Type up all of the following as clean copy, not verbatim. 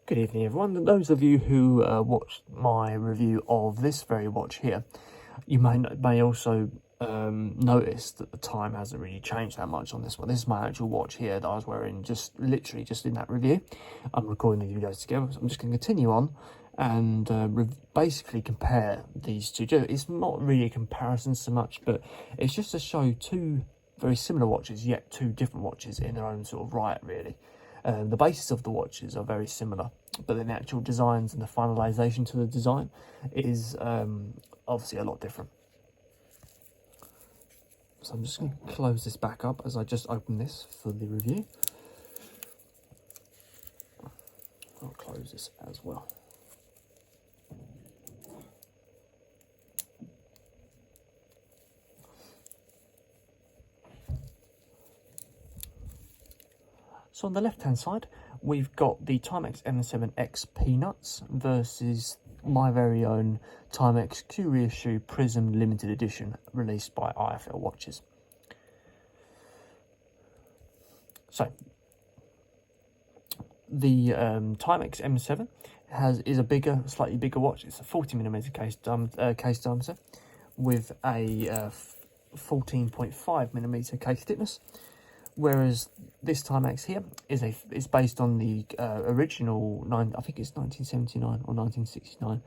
Good evening everyone. Those of you who watched my review of this very watch here, you may also notice that the time hasn't really changed that much on this one. This is my actual watch here that I was wearing literally just in that review. I'm recording these videos together, so I'm just going to continue on and basically compare these two. It's not really a comparison so much, but it's just to show two very similar watches, yet two different watches in their own sort of right, really. The basis of the watches are very similar, but then the actual designs and the finalisation to the design is obviously a lot different. So I'm just going to close this back up as I just open this for the review. I'll close this as well. So on the left hand side, we've got the Timex M79 Peanuts versus my very own Timex Q Reissue Prism limited edition released by IFL Watches. So the Timex M7 is a slightly bigger watch. It's a 40mm case diameter with a 14.5mm case thickness. Whereas this Timex here is based on the original I think it's 1979 or 1969,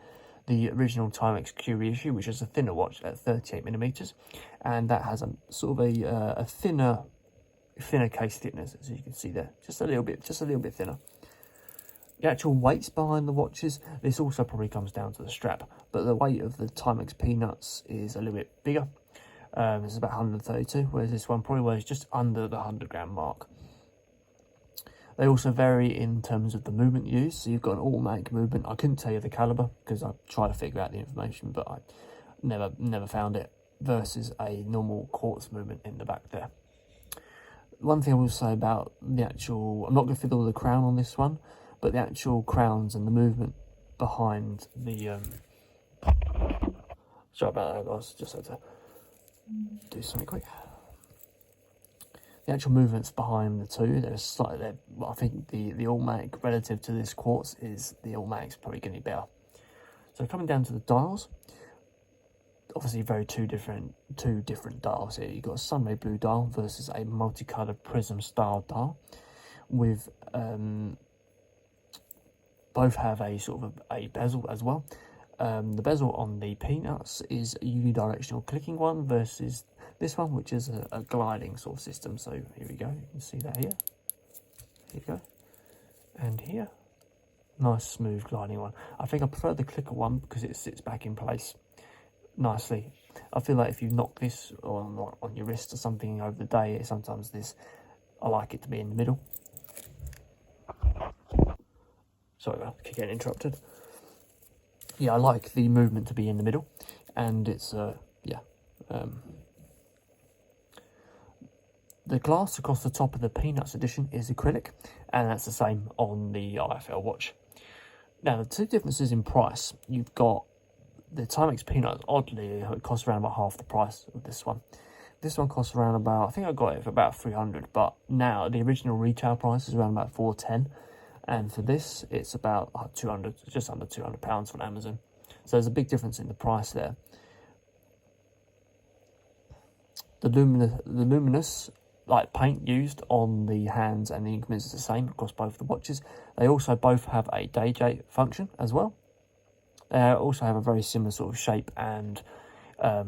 the original Timex Q Reissue, which is a thinner watch at 38mm, and that has a sort of a thinner case thickness, as you can see there, just a little bit thinner. The actual weights behind the watches, this also probably comes down to the strap, but the weight of the Timex Peanuts is a little bit bigger. It's about 132, whereas this one probably weighs just under the 100-gram mark. They also vary in terms of the movement used. So you've got an automatic movement. I couldn't tell you the caliber because I tried to figure out the information, but I never found it, versus a normal quartz movement in the back there. One thing I will say about the actual, I'm not going to fiddle with the crown on this one, but the actual crowns and the movement behind the sorry about that guys, just had to do something quick. The actual movements behind the two, I think the automatic relative to this quartz is the automatic's probably going to be better. So coming down to the dials, obviously two different dials here. You've got a sunray blue dial versus a multicolored prism style dial, with both have a sort of a bezel as well. The bezel on the Peanuts is a unidirectional clicking one versus this one, which is a gliding sort of system. So here we go, you can see that here. Here you go. And here, nice smooth gliding one. I think I prefer the clicker one because it sits back in place nicely. I feel like if you knock this on your wrist or something over the day, sometimes I like it to be in the middle. Sorry about getting interrupted. Yeah, I like the movement to be in the middle, and it's the glass across the top of the Peanuts edition is acrylic, and that's the same on the IFL watch. Now, the two differences in price, you've got the Timex Peanuts, oddly, it costs around about half the price of this one. This one costs around about, I think I got it for about 300, but now the original retail price is around about 410. And for this, it's about 200, just under £200 on Amazon. So there's a big difference in the price there. The luminous like paint used on the hands and the increments is the same across both the watches. They also both have a day date function as well. They also have a very similar sort of shape and a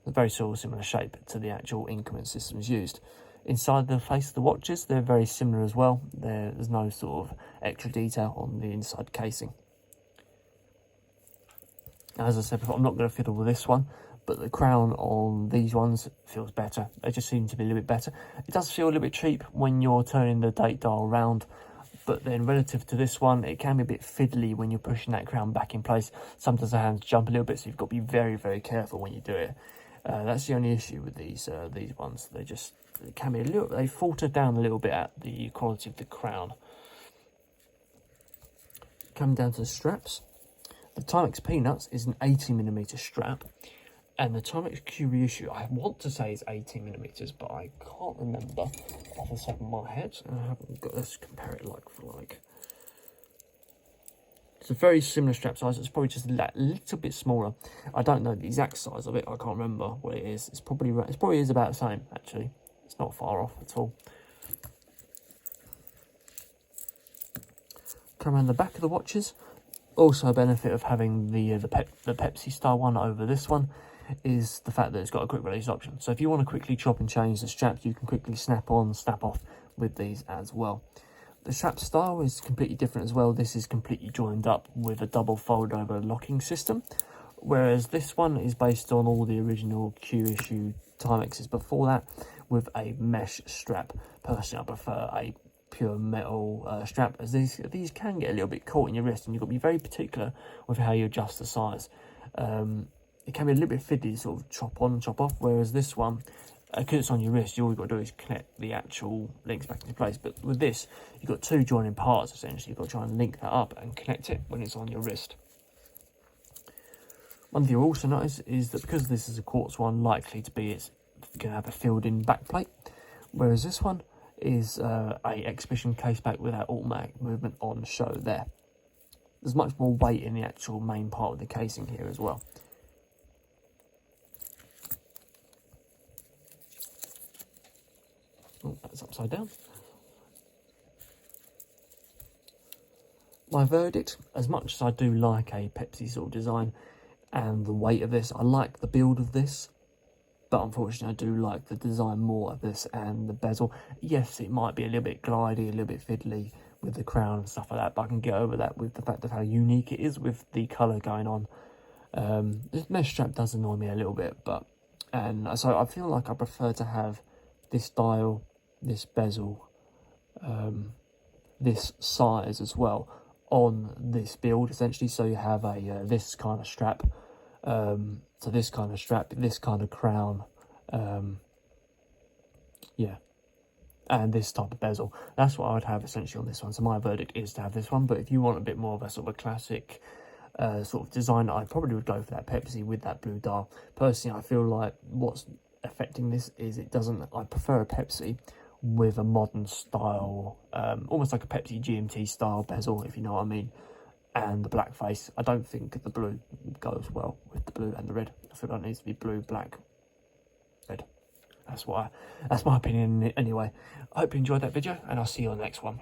very sort of similar shape to the actual increment systems used. Inside the face of the watches, they're very similar as well. There's no sort of extra detail on the inside casing. As I said before, I'm not going to fiddle with this one, but the crown on these ones feels better. They just seem to be a little bit better. It does feel a little bit cheap when you're turning the date dial around, but then relative to this one, it can be a bit fiddly when you're pushing that crown back in place. Sometimes the hands jump a little bit, so you've got to be very, very careful when you do it. That's the only issue with these ones. They falter down a little bit at the quality of the crown. Coming down to the straps, the Timex Peanuts is an 80mm strap, and the Timex Q Reissue, I want to say is 18mm, but I can't remember off the top of my head. I haven't got, let's compare it like for like. It's a very similar strap size. It's probably just a little bit smaller. I don't know the exact size of it. I can't remember what it is. It probably is about the same, actually. It's not far off at all. Come around the back of the watches. Also a benefit of having the Pepsi style one over this one is the fact that it's got a quick release option. So if you want to quickly chop and change the straps, you can quickly snap on, snap off with these as well. The strap style is completely different as well. This is completely joined up with a double fold over locking system, whereas this one is based on all the original Q issue Timexes before that with a mesh strap. Personally, I prefer a pure metal strap, as these can get a little bit caught in your wrist, and you've got to be very particular with how you adjust the size. It can be a little bit fiddly to sort of chop on and chop off, whereas this one, because it's on your wrist, all you've got to do is connect the actual links back into place. But with this, you've got two joining parts, essentially. You've got to try and link that up and connect it when it's on your wrist. One thing you'll also notice is that because this is a quartz one, likely to be it's going to have a filled-in backplate, whereas this one is a exhibition case back with that automatic movement on show there. There's much more weight in the actual main part of the casing here as well. Oh, that's upside down. My verdict, as much as I do like a Pepsi sort of design and the weight of this, I like the build of this, but unfortunately I do like the design more of this and the bezel. Yes, it might be a little bit glidey, a little bit fiddly with the crown and stuff like that, but I can get over that with the fact of how unique it is with the colour going on. This mesh strap does annoy me a little bit, and so I feel like I prefer to have this dial, this bezel, this size as well on this build, essentially. So you have a this kind of strap, so this kind of strap, this kind of crown, yeah, and this type of bezel. That's what I would have essentially on this one. So my verdict is to have this one, but if you want a bit more of a sort of a classic sort of design, I probably would go for that Pepsi with that blue dial. Personally, I feel like what's affecting this is it doesn't, I prefer a Pepsi with a modern style, almost like a Pepsi GMT style bezel, if you know what I mean, and the black face. I don't think the blue goes well with the blue and the red. I feel like it needs to be blue, black, red. That's my opinion anyway. I hope you enjoyed that video, and I'll see you on the next one.